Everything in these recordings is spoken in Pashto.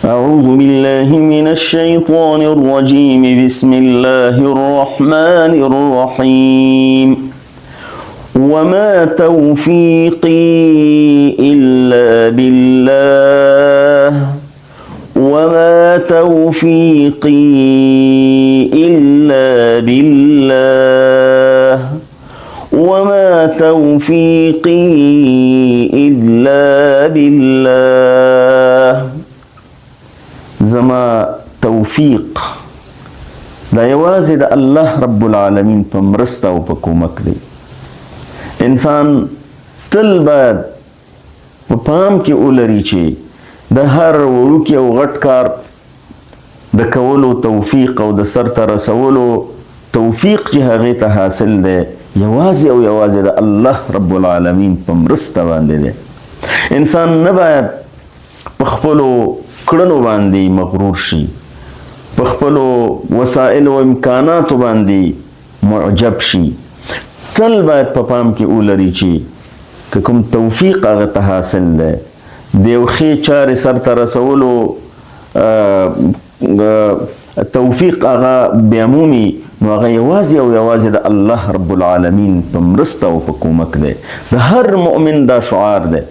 أعوذ بالله من الشيطان الرجيم بسم الله الرحمن الرحيم وما توفيقي إلا بالله وما توفيقي إلا بالله وما توفيقي إلا بالله زما توفیق دا یوازې د الله رب العالمین په مرسته او په کومک دی. انسان تل باید په پام کې ولري چې د هر وړوکي او غټ کار د کولو توفیق او د سرته رسولو توفیق چې هغې ته حاصل دی یوازې او یوازې د الله رب العالمین په مرسته باندې دی. انسان نه باید په خپلو کړنو باندې مغرور شي، په خپلو وسایل او امکاناتو باندې معجب شي. تل باید په پام کې ولري چې کوم توفیق هغه ته حاصل دی د یو ښې چارې سرته رسولو توفیق هغه بیا مومي نو هغه یوازې او یوازې د الله رب العالمین په مرسته او په کومک دی. د هر مؤمن دا شعار دی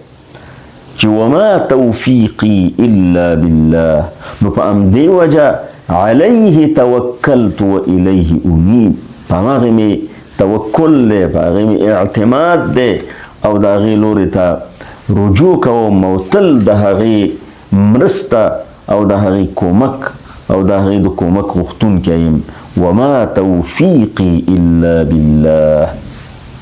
چې وما توفیقی الا بالله، نو په همدې وجه علیه توکلت و الیه انیب، په هغې مې توکل دی، په هغې مې اعتماد دی او د هغې لورې ته رجوع کوم او تل د هغې مرسته او د هغې کومک او د هغې د کومک غوښتونکی یم. وما توفیقی الا بالله.